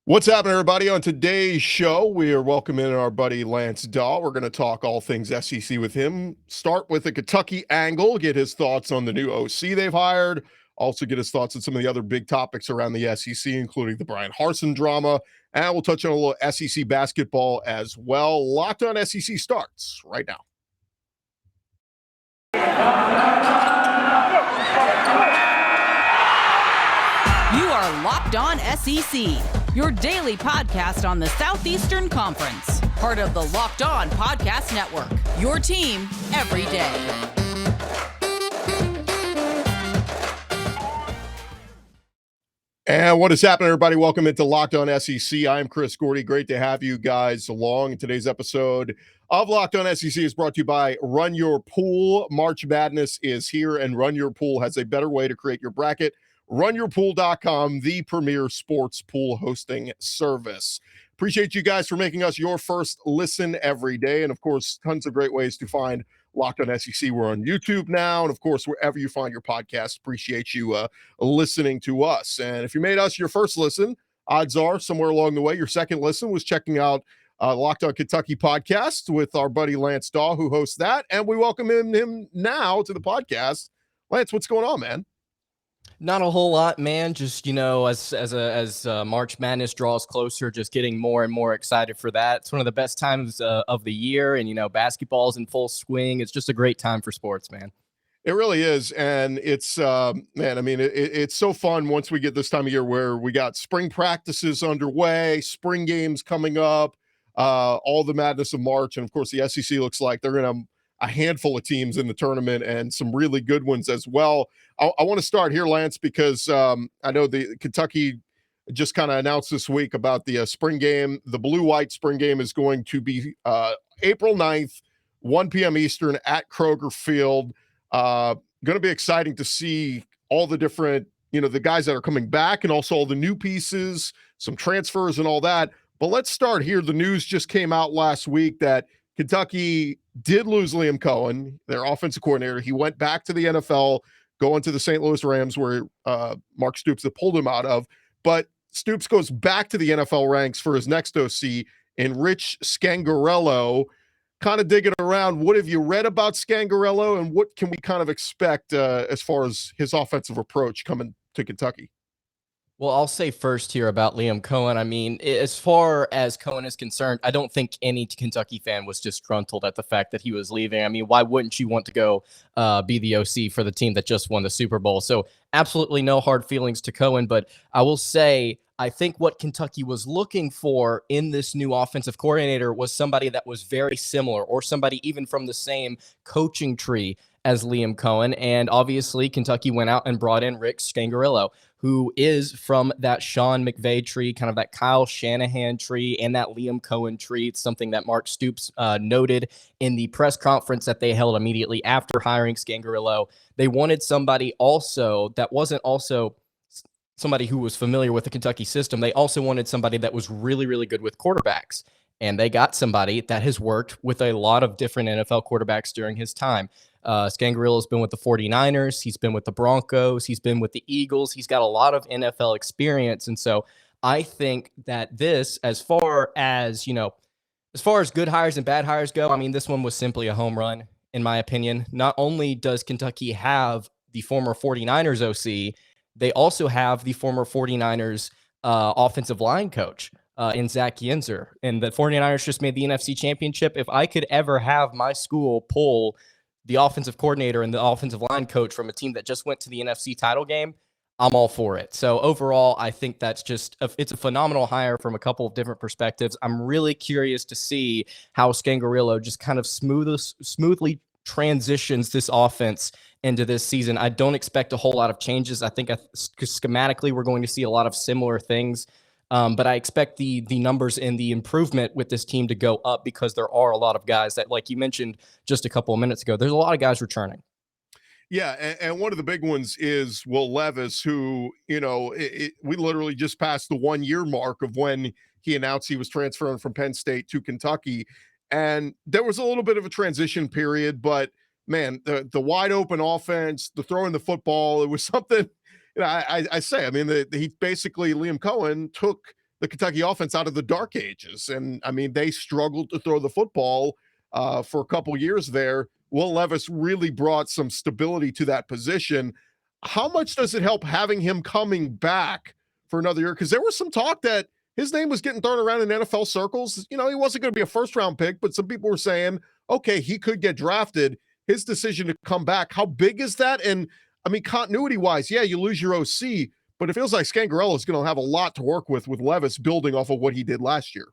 What's happening, everybody? On today's show, we are welcoming our buddy Lance Dawe. We're going to talk all things SEC with him. Start with the Kentucky angle, get his thoughts on the new OC they've hired, also get his thoughts on some of the other big topics around the SEC, including the Bryan Harsin drama, and we'll touch on a little SEC basketball as well. Locked on SEC starts right now. You are Locked On SEC, your daily podcast on the Southeastern Conference. Part of the Locked On Podcast Network, your team every day. And what is happening, everybody? Welcome into Locked On SEC. I'm Chris Gordy. Great to have you guys along. Today's episode of Locked On SEC is brought to you by Run Your Pool. March Madness is here, and Run Your Pool has a better way to create your bracket. RunYourPool.com, the premier sports pool hosting service. Appreciate you guys for making us your first listen every day. And, of course, tons of great ways to find Locked On SEC. We're on YouTube now. And, of course, wherever you find your podcast, appreciate you listening to us. And if you made us your first listen, odds are somewhere along the way, your second listen was checking out Locked On Kentucky podcast with our buddy Lance Dawe, who hosts that. And we welcome him now to the podcast. Lance, what's going on, man? Not a whole lot, man. Just, as March Madness draws closer, just getting more and more excited for that. It's one of the best times of the year, and, basketball's in full swing. It's just a great time for sports, man. It really is. And it's, it's so fun once we get this time of year where we got spring practices underway, spring games coming up, all the madness of March. And, of course, the SEC looks like they're going to have a handful of teams in the tournament and some really good ones as well. I want to start here, Lance, because I know the Kentucky just kind of announced this week about the spring game. The blue-white spring game is going to be April 9th, 1 p.m. Eastern at Kroger Field. Going to be exciting to see all the different, the guys that are coming back and also all the new pieces, some transfers and all that. But let's start here. The news just came out last week that Kentucky did lose Liam Cohen, their offensive coordinator. He went back to the NFL, going to the St. Louis Rams, where Mark Stoops had pulled him out of. But Stoops goes back to the NFL ranks for his next OC in Rich Scangarello. Kind of digging around, what have you read about Scangarello, and what can we kind of expect as far as his offensive approach coming to Kentucky? Well, I'll say first here about Liam Cohen. I mean, as far as Cohen is concerned, I don't think any Kentucky fan was disgruntled at the fact that he was leaving. I mean, why wouldn't you want to go be the OC for the team that just won the Super Bowl? So absolutely no hard feelings to Cohen. But I will say, I think what Kentucky was looking for in this new offensive coordinator was somebody that was very similar, or somebody even from the same coaching tree as Liam Cohen. And obviously, Kentucky went out and brought in Rick Scangarello, who is from that Sean McVay tree, kind of that Kyle Shanahan tree, and that Liam Cohen tree. It's something that Mark Stoops noted in the press conference that they held immediately after hiring Scangarello. They wanted somebody also that wasn't also somebody who was familiar with the Kentucky system. They also wanted somebody that was really, really good with quarterbacks. And they got somebody that has worked with a lot of different NFL quarterbacks during his time. Scangarello's been with the 49ers. He's been with the Broncos. He's been with the Eagles. He's got a lot of NFL experience. And so I think that this, as far as good hires and bad hires go, I mean, this one was simply a home run, in my opinion. Not only does Kentucky have the former 49ers OC, they also have the former 49ers offensive line coach in Zach Yenser. And the 49ers just made the NFC Championship. If I could ever have my school pull the offensive coordinator and the offensive line coach from a team that just went to the NFC title game, I'm all for it. So overall, I think that's it's a phenomenal hire from a couple of different perspectives. I'm really curious to see how Scangarello just kind of smoothly transitions this offense into this season. I don't expect a whole lot of changes. I think schematically we're going to see a lot of similar things. But I expect the numbers and the improvement with this team to go up because there are a lot of guys that, like you mentioned just a couple of minutes ago, there's a lot of guys returning. Yeah, and one of the big ones is Will Levis, who, we literally just passed the 1 year mark of when he announced he was transferring from Penn State to Kentucky. And there was a little bit of a transition period, but man, the wide open offense, the throwing the football, it was something. I say, I mean, he basically, Liam Cohen took the Kentucky offense out of the dark ages. And I mean, they struggled to throw the football for a couple years there. Will Levis really brought some stability to that position. How much does it help having him coming back for another year? Because there was some talk that his name was getting thrown around in NFL circles. You know, he wasn't going to be a first-round pick, but some people were saying, okay, he could get drafted. His decision to come back, how big is that? And, I mean, continuity-wise, yeah, you lose your OC, but it feels like Scangarello is going to have a lot to work with Levis building off of what he did last year.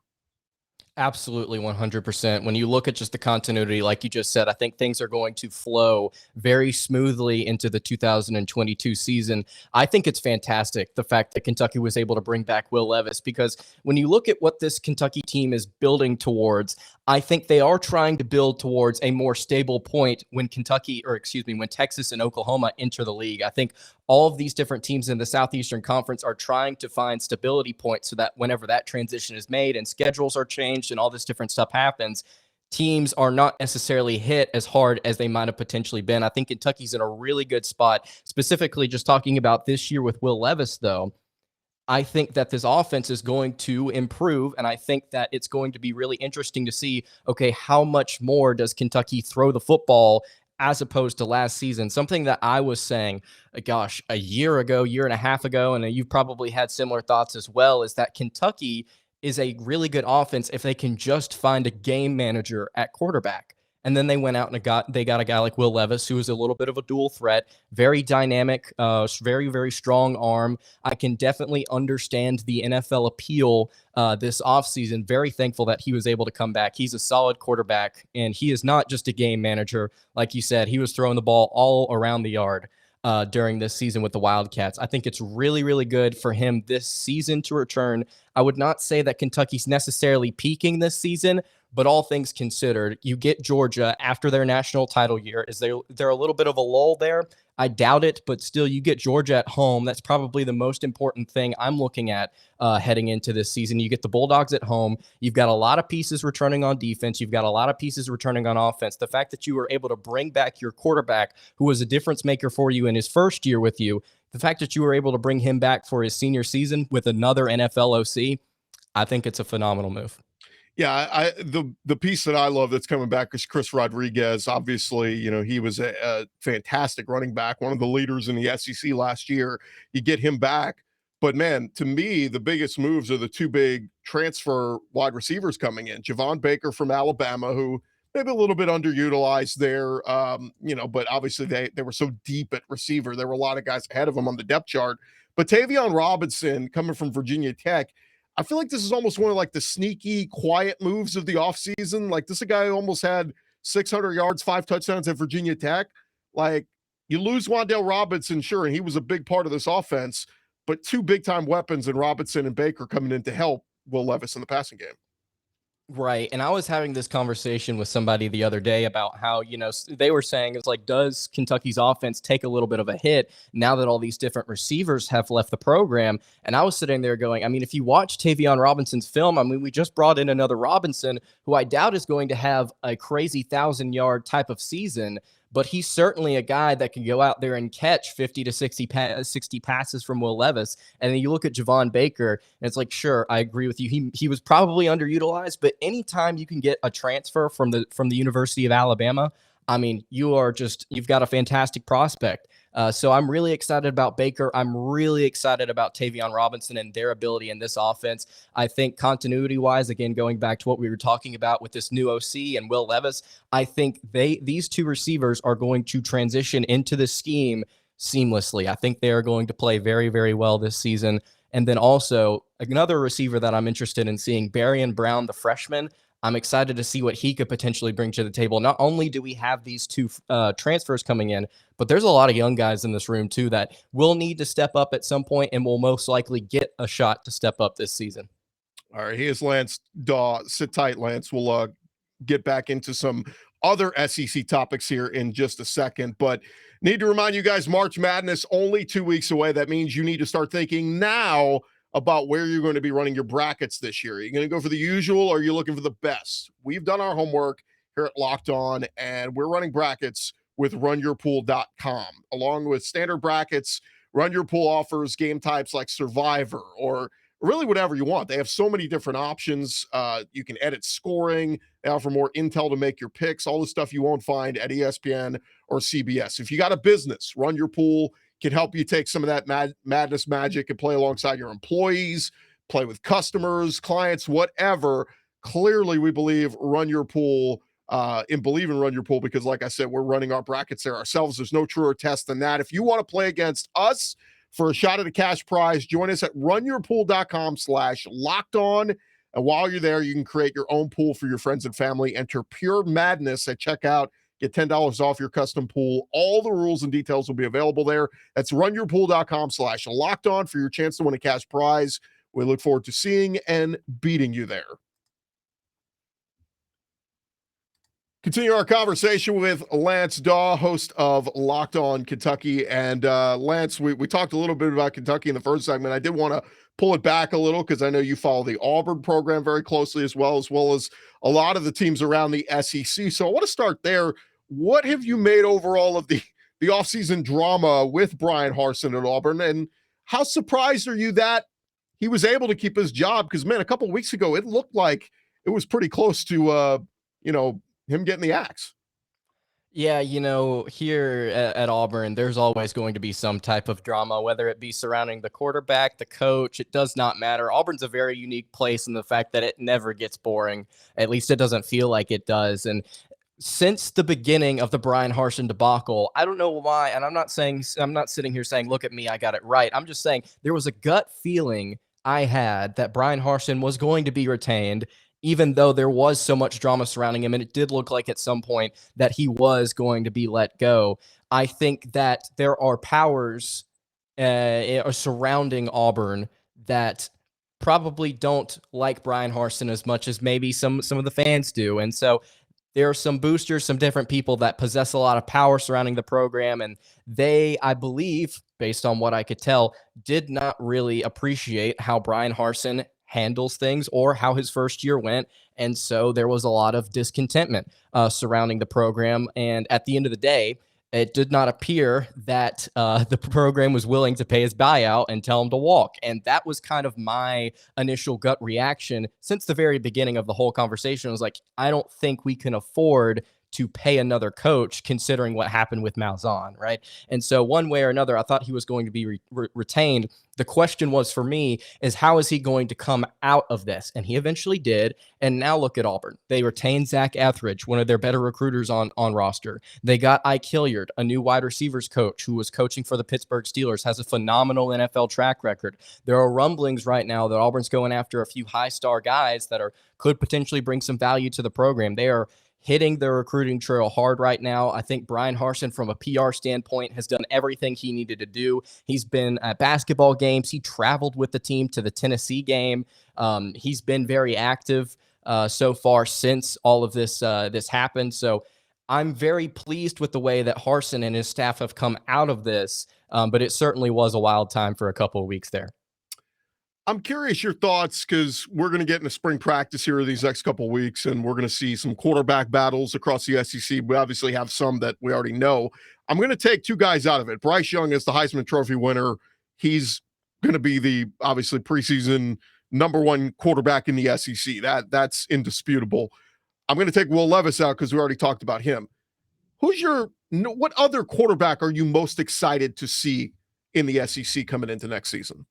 Absolutely, 100%. When you look at just the continuity, like you just said, I think things are going to flow very smoothly into the 2022 season. I think it's fantastic, the fact that Kentucky was able to bring back Will Levis, because when you look at what this Kentucky team is building towards, I think they are trying to build towards a more stable point when when Texas and Oklahoma enter the league. I think all of these different teams in the Southeastern Conference are trying to find stability points so that whenever that transition is made and schedules are changed and all this different stuff happens, teams are not necessarily hit as hard as they might have potentially been. I think Kentucky's in a really good spot, specifically just talking about this year with Will Levis, though. I think that this offense is going to improve, and I think that it's going to be really interesting to see, okay, how much more does Kentucky throw the football as opposed to last season? Something that I was saying, a year and a half ago, and you've probably had similar thoughts as well, is that Kentucky is a really good offense if they can just find a game manager at quarterback. And then they went out and got a guy like Will Levis, who is a little bit of a dual threat, very dynamic, very, very strong arm. I can definitely understand the NFL appeal this offseason. Very thankful that he was able to come back. He's a solid quarterback, and he is not just a game manager. Like you said, he was throwing the ball all around the yard during this season with the Wildcats. I think it's really, really good for him this season to return. I would not say that Kentucky's necessarily peaking this season, but all things considered, you get Georgia after their national title year. Is there a little bit of a lull there? I doubt it, but still, you get Georgia at home. That's probably the most important thing I'm looking at heading into this season. You get the Bulldogs at home. You've got a lot of pieces returning on defense. You've got a lot of pieces returning on offense. The fact that you were able to bring back your quarterback, who was a difference maker for you in his first year with you, the fact that you were able to bring him back for his senior season with another NFL OC, I think it's a phenomenal move. Yeah, the piece that I love that's coming back is Chris Rodriguez. Obviously, you know, he was a fantastic running back, one of the leaders in the SEC last year. You get him back. But, man, to me, the biggest moves are the two big transfer wide receivers coming in. Javon Baker from Alabama, who maybe a little bit underutilized there, but obviously they were so deep at receiver. There were a lot of guys ahead of him on the depth chart. But Tavion Robinson coming from Virginia Tech, I feel like this is almost one of like the sneaky, quiet moves of the offseason. Like this guy almost had 600 yards, 5 touchdowns at Virginia Tech. Like you lose Wan'Dale Robinson, sure, and he was a big part of this offense, but two big-time weapons in Robinson and Baker coming in to help Will Levis in the passing game. Right. And I was having this conversation with somebody the other day about how, they were saying it's like, does Kentucky's offense take a little bit of a hit now that all these different receivers have left the program? And I was sitting there going, I mean, if you watch Tavion Robinson's film, I mean, we just brought in another Robinson who I doubt is going to have a crazy 1,000-yard type of season, but he's certainly a guy that can go out there and catch 50 to 60 passes from Will Levis. And then you look at Javon Baker, and it's like, sure, I agree with you. He was probably underutilized, but anytime you can get a transfer from the University of Alabama, I mean, you've got a fantastic prospect. So I'm really excited about Baker. I'm really excited about Tavion Robinson and their ability in this offense. I think continuity-wise, again, going back to what we were talking about with this new OC and Will Levis, I think these two receivers are going to transition into the scheme seamlessly. I think they are going to play very, very well this season. And then also another receiver that I'm interested in seeing, Bryan Brown, the freshman. I'm excited to see what he could potentially bring to the table. Not only do we have these two transfers coming in, but there's a lot of young guys in this room too that will need to step up at some point and will most likely get a shot to step up this season. All right, here's Lance Dawe. Sit tight, Lance. We'll get back into some other SEC topics here in just a second, but need to remind you guys, March Madness only 2 weeks away. That means you need to start thinking now about where you're going to be running your brackets this year. Are you going to go for the usual, or are you looking for the best? We've done our homework here at Locked On, and we're running brackets with runyourpool.com. Along with standard brackets, Run Your Pool offers game types like Survivor or really whatever you want. They have so many different options. You can edit scoring. They offer more intel to make your picks, all the stuff you won't find at ESPN or CBS. If you got a business, Run Your Pool can help you take some of that madness magic and play alongside your employees, play with customers, clients, whatever. Clearly, we believe Run Your Pool believe in Run Your Pool because, like I said, we're running our brackets there ourselves. There's no truer test than that. If you want to play against us for a shot at a cash prize, join us at runyourpool.com/lockedon. And while you're there, you can create your own pool for your friends and family. Enter Pure Madness at checkout. Get $10 off your custom pool. All the rules and details will be available there. That's runyourpool.com/lockedon for your chance to win a cash prize. We look forward to seeing and beating you there. Continue our conversation with Lance Dawe, host of Locked On Kentucky. And Lance, we talked a little bit about Kentucky in the first segment. I did want to pull it back a little because I know you follow the Auburn program very closely as well as a lot of the teams around the SEC. So I want to start there. What have you made overall of the offseason drama with Bryan Harsin at Auburn? And how surprised are you that he was able to keep his job? Because, man, a couple of weeks ago, it looked like it was pretty close to, him getting the axe. Yeah, here at Auburn, there's always going to be some type of drama, whether it be surrounding the quarterback, the coach. It does not matter. Auburn's a very unique place in the fact that it never gets boring. At least it doesn't feel like it does. And since the beginning of the Bryan Harsin debacle, I don't know why, and I'm not sitting here saying, look at me, I got it right. I'm just saying there was a gut feeling I had that Bryan Harsin was going to be retained, even though there was so much drama surrounding him, and it did look like at some point that he was going to be let go. I think that there are powers surrounding Auburn that probably don't like Bryan Harsin as much as maybe some of the fans do. And so there are some boosters, some different people that possess a lot of power surrounding the program, and they, I believe, based on what I could tell, did not really appreciate how Bryan Harsin handles things or how his first year went. And so there was a lot of discontentment surrounding the program. And at the end of the day, it did not appear that the program was willing to pay his buyout and tell him to walk. And that was kind of my initial gut reaction since the very beginning of the whole conversation. I was like, I don't think we can afford to pay another coach considering what happened with Malzahn, right? And so one way or another, I thought he was going to be retained. The question was for me is how is he going to come out of this? And he eventually did. And now look at Auburn. They retained Zach Etheridge, one of their better recruiters on roster. They got Ike Hilliard, a new wide receivers coach who was coaching for the Pittsburgh Steelers, has a phenomenal NFL track record. There are rumblings right now that Auburn's going after a few high-star guys that could potentially bring some value to the program. They are hitting the recruiting trail hard right now. I think Bryan Harsin, from a PR standpoint, has done everything he needed to do. He's been at basketball games. He traveled with the team to the Tennessee game. He's been very active so far since all of this happened. So I'm very pleased with the way that Harsin and his staff have come out of this, but it certainly was a wild time for a couple of weeks there. I'm curious your thoughts because we're going to get into spring practice here these next couple of weeks, and we're going to see some quarterback battles across the SEC. We obviously have some that we already know. I'm going to take two guys out of it. Bryce Young is the Heisman Trophy winner. He's going to be the obviously preseason number one quarterback in the SEC. That's indisputable. I'm going to take Will Levis out because we already talked about him. What other quarterback are you most excited to see in the SEC coming into next season?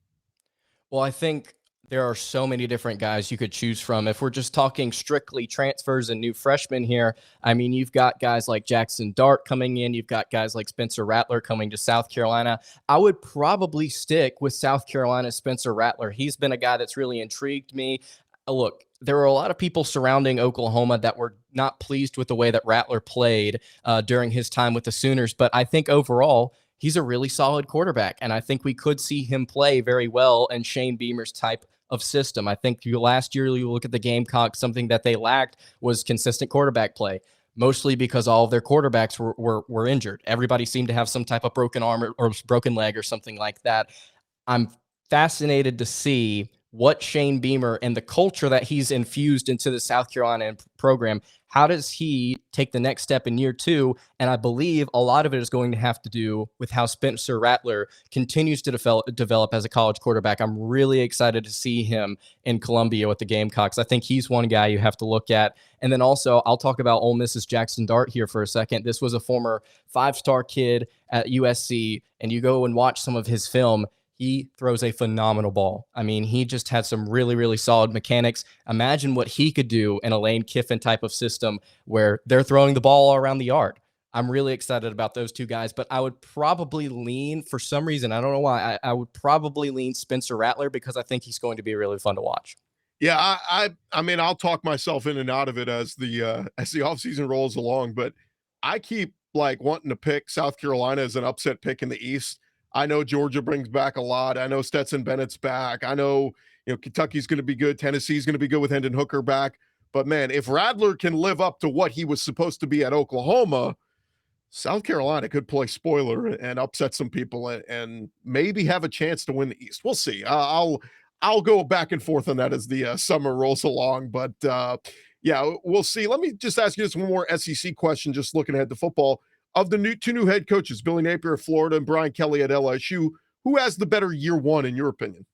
Well, I think there are so many different guys you could choose from. If we're just talking strictly transfers and new freshmen here, I mean, you've got guys like Jackson Dart coming in. You've got guys like Spencer Rattler coming to South Carolina. I would probably stick with South Carolina's Spencer Rattler. He's been a guy that's really intrigued me. Look, there were a lot of people surrounding Oklahoma that were not pleased with the way that Rattler played during his time with the Sooners. But I think overall, he's a really solid quarterback, and I think we could see him play very well in Shane Beamer's type of system. I think last year, you look at the Gamecocks, something that they lacked was consistent quarterback play, mostly because all of their quarterbacks were injured. Everybody seemed to have some type of broken arm or broken leg or something like that. I'm fascinated to see what Shane Beamer and the culture that he's infused into the South Carolina program, How does he take the next step in year 2? And I believe a lot of it is going to have to do with how Spencer Rattler continues to develop as a college quarterback. I'm really excited to see him in Columbia with the Gamecocks. I think he's one guy you have to look at. And then also, I'll talk about Ole Miss's Jackson Dart here for a second. This was a former 5-star kid at USC, and you go and watch some of his film. He throws a phenomenal ball. I mean, he just had some really, really solid mechanics. Imagine what he could do in a Lane Kiffin type of system where they're throwing the ball all around the yard. I'm really excited about those two guys, but I would probably lean, for some reason, I don't know why, I would probably lean Spencer Rattler because I think he's going to be really fun to watch. Yeah, I mean, I'll talk myself in and out of it as the offseason rolls along, but I keep like wanting to pick South Carolina as an upset pick in the East. I know Georgia brings back a lot. I know Stetson Bennett's back. I know, Kentucky's going to be good. Tennessee's going to be good with Hendon Hooker back. But man, if Rattler can live up to what he was supposed to be at Oklahoma, South Carolina could play spoiler and upset some people and maybe have a chance to win the East. We'll see. I'll go back and forth on that as the summer rolls along. But yeah, we'll see. Let me just ask you this one more SEC question, just looking ahead to football. Of the two new head coaches, Billy Napier of Florida and Brian Kelly at LSU, who has the better year one in your opinion?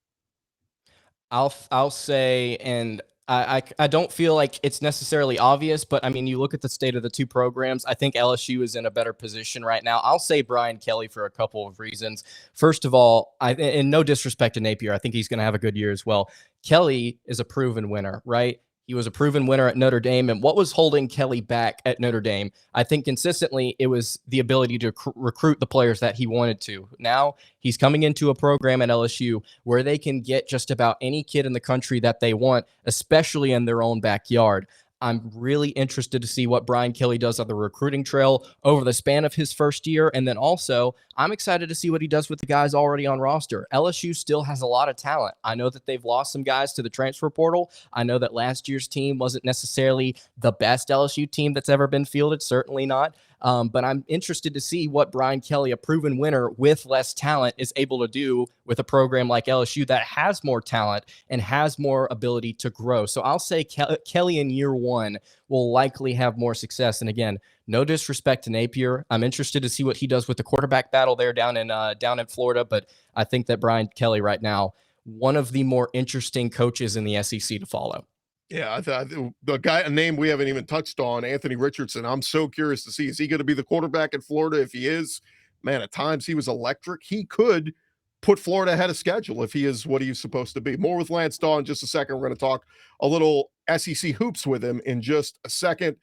I'll say, and I don't feel like it's necessarily obvious, but I mean, you look at the state of the two programs. I think LSU is in a better position right now. I'll say Brian Kelly for a couple of reasons. First of all, and no disrespect to Napier, I think he's going to have a good year as well. Kelly is a proven winner, right? He was a proven winner at Notre Dame. And what was holding Kelly back at Notre Dame? I think consistently it was the ability to recruit the players that he wanted to. Now he's coming into a program at LSU where they can get just about any kid in the country that they want, especially in their own backyard. I'm really interested to see what Brian Kelly does on the recruiting trail over the span of his first year. And then also, I'm excited to see what he does with the guys already on roster. LSU still has a lot of talent. I know that they've lost some guys to the transfer portal. I know that last year's team wasn't necessarily the best LSU team that's ever been fielded, certainly not. But I'm interested to see what Brian Kelly, a proven winner with less talent, is able to do with a program like LSU that has more talent and has more ability to grow. So I'll say Kelly in year one will likely have more success. And again, no disrespect to Napier. I'm interested to see what he does with the quarterback battle there down in Florida. But I think that Brian Kelly right now, one of the more interesting coaches in the SEC to follow. Yeah, I thought the guy, a name we haven't even touched on, Anthony Richardson. I'm so curious to see, is he going to be the quarterback in Florida? If he is, man, at times he was electric. He could put Florida ahead of schedule if he is what he's supposed to be. More with Lance Dawe in just a second. We're going to talk a little SEC hoops with him in just a second.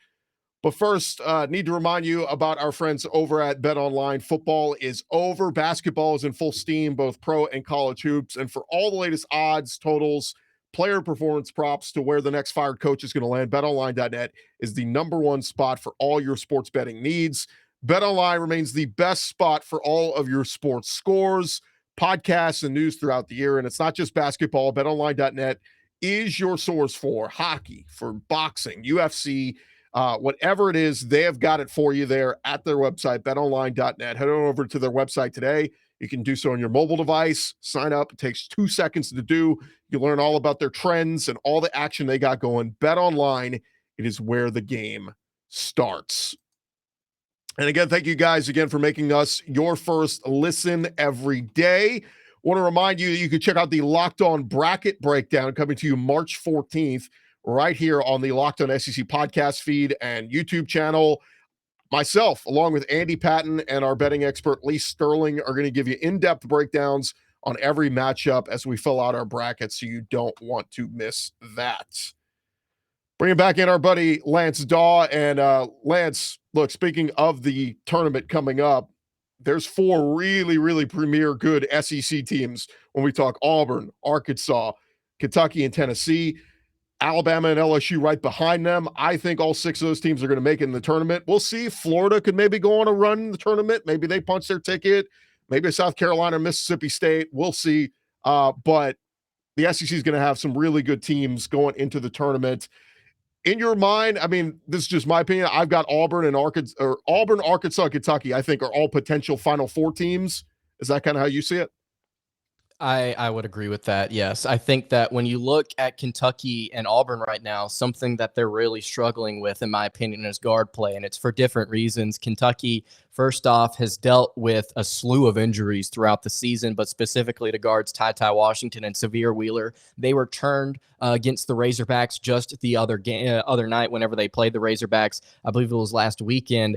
But first, need to remind you about our friends over at BetOnline. Football is over. Basketball is in full steam, both pro and college hoops. And for all the latest odds, totals, player performance props to where the next fired coach is going to land, betonline.net is the number one spot for all your sports betting needs. BetOnline remains the best spot for all of your sports scores, podcasts, and news throughout the year. And it's not just basketball. BetOnline.net is your source for hockey, for boxing, UFC, whatever it is, they have got it for you there at their website, betonline.net. Head on over to their website today. You can do so on your mobile device. Sign up. It takes 2 seconds to do. You learn all about their trends and all the action they got going. BetOnline, it is where the game starts. And again, thank you guys again for making us your first listen every day. Want to remind you that you can check out the Locked On Bracket Breakdown coming to you March 14th right here on the Locked On SEC podcast feed and YouTube channel. Myself, along with Andy Patton and our betting expert, Lee Sterling, are going to give you in-depth breakdowns on every matchup as we fill out our brackets, so you don't want to miss that. Bringing back in our buddy Lance Dawe. And Lance, look, speaking of the tournament coming up, there's 4 really, really premier good SEC teams when we talk Auburn, Arkansas, Kentucky, and Tennessee. Alabama and LSU right behind them. I think all 6 of those teams are going to make it in the tournament. We'll see. Florida could maybe go on a run in the tournament. Maybe they punch their ticket. Maybe South Carolina or Mississippi State. We'll see. But the SEC is going to have some really good teams going into the tournament. In your mind, I mean, this is just my opinion. I've got Auburn, Arkansas, Kentucky, I think are all potential Final Four teams. Is that kind of how you see it? I would agree with that. Yes. I think that when you look at Kentucky and Auburn right now, something that they're really struggling with, in my opinion, is guard play. And it's for different reasons. Kentucky, first off, has dealt with a slew of injuries throughout the season, but specifically to guards Ty Washington and Severe Wheeler. They returned against the Razorbacks just the other night whenever they played the Razorbacks. I believe it was last weekend.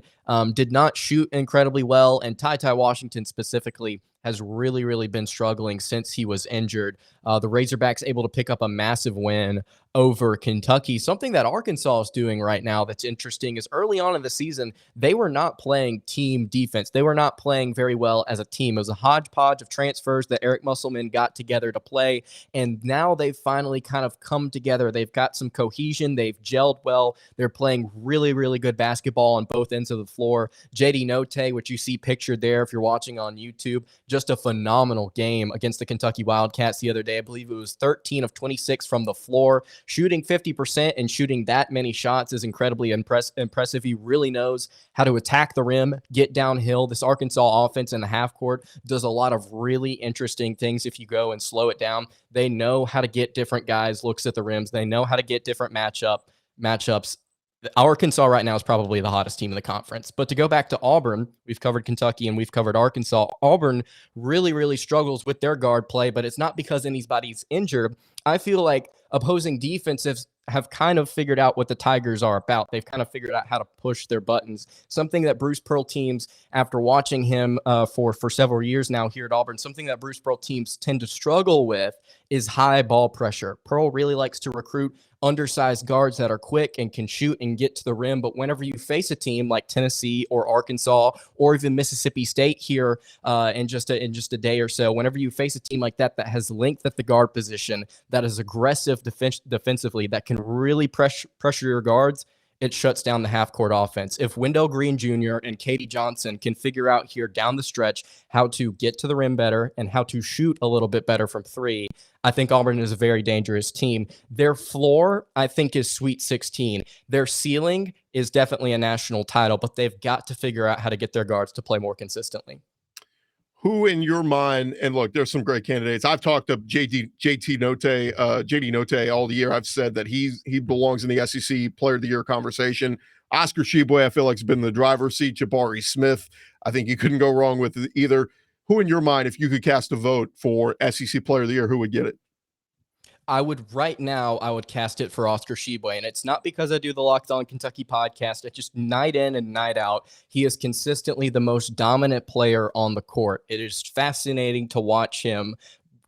Did not shoot incredibly well. And Ty Washington specifically has really been struggling since he was injured. The Razorbacks able to pick up a massive win over Kentucky. Something that Arkansas is doing right now that's interesting is early on in the season, they were not playing team defense. They were not playing very well as a team. It was a hodgepodge of transfers that Eric Musselman got together to play, and now they've finally kind of come together. They've got some cohesion. They've gelled well. They're playing really good basketball on both ends of the floor. JD Notae, which you see pictured there if you're watching on YouTube, just a phenomenal game against the Kentucky Wildcats the other day. I believe it was 13 of 26 from the floor. Shooting 50% and shooting that many shots is incredibly impressive. He really knows how to attack the rim, get downhill. This Arkansas offense in the half court does a lot of really interesting things if you go and slow it down. They know how to get different guys looks at the rims. They know how to get different matchups. Arkansas right now is probably the hottest team in the conference. But to go back to Auburn, we've covered Kentucky and we've covered Arkansas. Auburn really struggles with their guard play, but it's not because anybody's injured. I feel like opposing defensives have kind of figured out what the Tigers are about. They've kind of figured out how to push their buttons. Something that Bruce Pearl teams, after watching him for several years now here at Auburn, something that Bruce Pearl teams tend to struggle with is high ball pressure. Pearl really likes to recruit undersized guards that are quick and can shoot and get to the rim. But whenever you face a team like Tennessee or Arkansas or even Mississippi State here in just a day or so, whenever you face a team like that has length at the guard position, that is aggressive defensively, that can really pressure your guards, it shuts down the half-court offense. If Wendell Green Jr. and Katie Johnson can figure out here down the stretch how to get to the rim better and how to shoot a little bit better from three, I think Auburn is a very dangerous team. Their floor, I think, is Sweet 16. Their ceiling is definitely a national title, but they've got to figure out how to get their guards to play more consistently. Who in your mind, and look, there's some great candidates. I've talked to JD Notae all the year. I've said that he belongs in the SEC Player of the Year conversation. Oscar Tshiebwe, I feel like, has been in the driver's seat. Jabari Smith, I think you couldn't go wrong with either. Who in your mind, if you could cast a vote for SEC Player of the Year, who would get it? I would cast it for Oscar Tshiebwe, and it's not because I do the Locked On Kentucky podcast. It's just night in and night out, he is consistently the most dominant player on the court. It is fascinating to watch him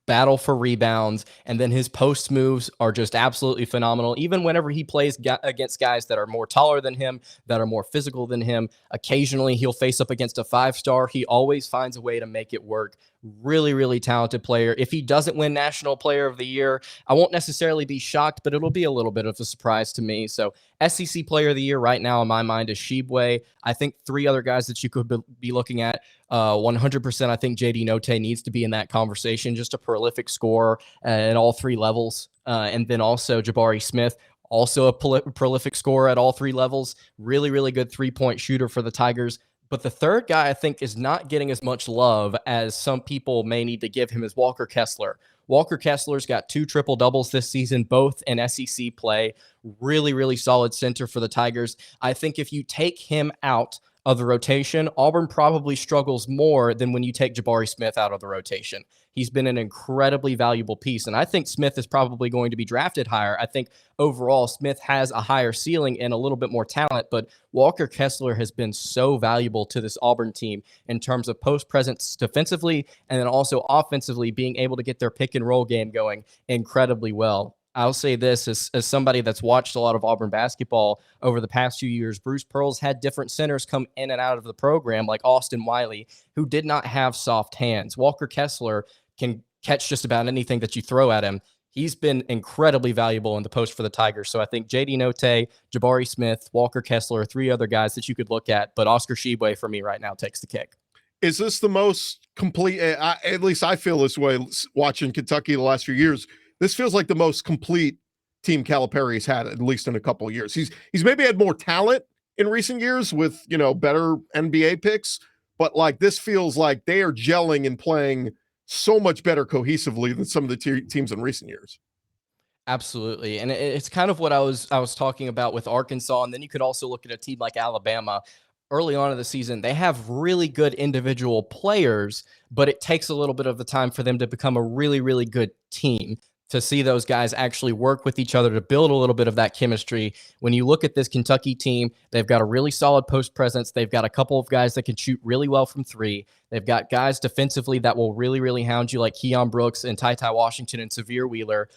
battle for rebounds, and then his post moves are just absolutely phenomenal. Even whenever he plays against guys that are more taller than him, that are more physical than him, occasionally he'll face up against a 5-star. He always finds a way to make it work. Really talented player. If he doesn't win National Player of the Year, I won't necessarily be shocked, but it'll be a little bit of a surprise to me. So SEC Player of the Year right now in my mind is Tshiebwe. I think three other guys that you could be looking at. 100%, I think JD Notae needs to be in that conversation. Just a prolific scorer at all three levels. And then also Jabari Smith, also a prolific scorer at all three levels. Really good three-point shooter for the Tigers. But the third guy I think is not getting as much love as some people may need to give him is Walker Kessler. Walker Kessler's got 2 triple-doubles this season, both in SEC play. Really solid center for the Tigers. I think if you take him out of the rotation, Auburn probably struggles more than when you take Jabari Smith out of the rotation. He's been an incredibly valuable piece, and I think Smith is probably going to be drafted higher. I think overall Smith has a higher ceiling and a little bit more talent, but Walker Kessler has been so valuable to this Auburn team in terms of post presence defensively and then also offensively, being able to get their pick and roll game going incredibly well. I'll say this as somebody that's watched a lot of Auburn basketball over the past few years. Bruce Pearl's had different centers come in and out of the program, like Austin Wiley, who did not have soft hands. Walker Kessler can catch just about anything that you throw at him. He's been incredibly valuable in the post for the Tigers. So I think JD Notae, Jabari Smith, Walker Kessler are 3 other guys that you could look at, but Oscar Tshiebwe for me right now takes the cake. Is this the most complete, at least I feel this way watching Kentucky the last few years, this feels like the most complete team Calipari's had, at least in a couple of years. He's maybe had more talent in recent years with, better NBA picks, but like this feels like they are gelling and playing so much better cohesively than some of the teams in recent years. Absolutely. And it's kind of what I was talking about with Arkansas. And then you could also look at a team like Alabama. Early on in the season, they have really good individual players, but it takes a little bit of the time for them to become a really, really good team, to see those guys actually work with each other to build a little bit of that chemistry. When you look at this Kentucky team, they've got a really solid post presence. They've got a couple of guys that can shoot really well from three. They've got guys defensively that will really, really hound you, like Keon Brooks and Ty Washington and Severe Wheeler.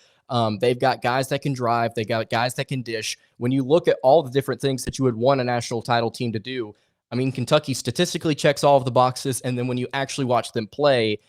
They've got guys that can drive. They got guys that can dish. When you look at all the different things that you would want a national title team to do, I mean, Kentucky statistically checks all of the boxes. And then when you actually watch them play,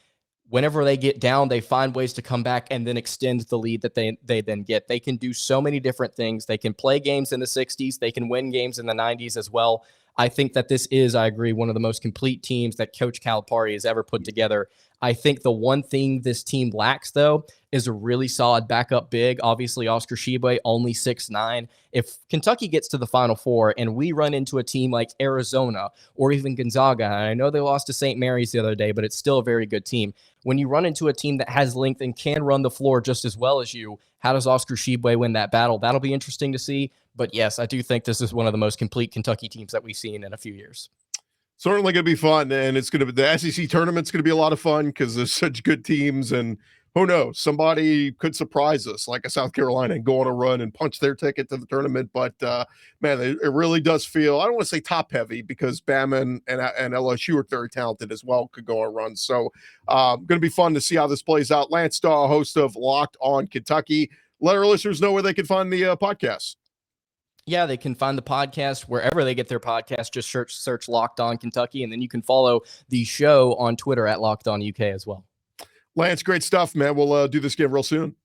whenever they get down, they find ways to come back and then extend the lead that they then get. They can do so many different things. They can play games in the 60s. They can win games in the 90s as well. I think that this is, I agree, one of the most complete teams that Coach Calipari has ever put together. I think the one thing this team lacks, though, is a really solid backup big. Obviously, Oscar Tshiebwe, only 6'9". If Kentucky gets to the Final Four and we run into a team like Arizona or even Gonzaga, and I know they lost to St. Mary's the other day, but it's still a very good team. When you run into a team that has length and can run the floor just as well as you, how does Oscar Tshiebwe win that battle? That'll be interesting to see. But yes, I do think this is one of the most complete Kentucky teams that we've seen in a few years. Certainly going to be fun, and it's going to be the SEC tournament's going to be a lot of fun because there's such good teams, and who knows, somebody could surprise us like a South Carolina and go on a run and punch their ticket to the tournament. But man, it really does feel, I don't want to say top heavy because Bama and LSU are very talented as well, could go on a run. So going to be fun to see how this plays out. Lance Dawe, host of Locked On Kentucky. Let our listeners know where they can find the podcast. Yeah, they can find the podcast wherever they get their podcast. Just search Locked On Kentucky, and then you can follow the show on Twitter at Locked On UK as well. Lance, great stuff, man. We'll do this again real soon.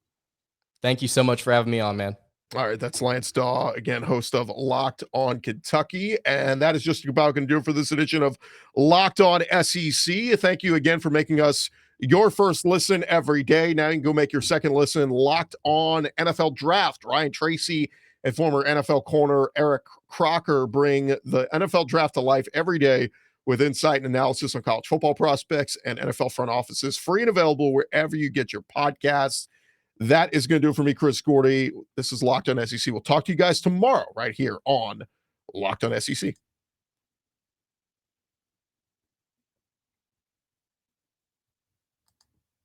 Thank you so much for having me on, man. All right, that's Lance Dawe, again, host of Locked On Kentucky. And that is just about going to do it for this edition of Locked On SEC. Thank you again for making us your first listen every day. Now you can go make your second listen. Locked On NFL Draft. Ryan Tracy and former NFL corner Eric Crocker bring the NFL draft to life every day with insight and analysis on college football prospects and NFL front offices, free and available wherever you get your podcasts. That is going to do it for me, Chris Gordy. This is Locked On SEC. We'll talk to you guys tomorrow right here on Locked On SEC.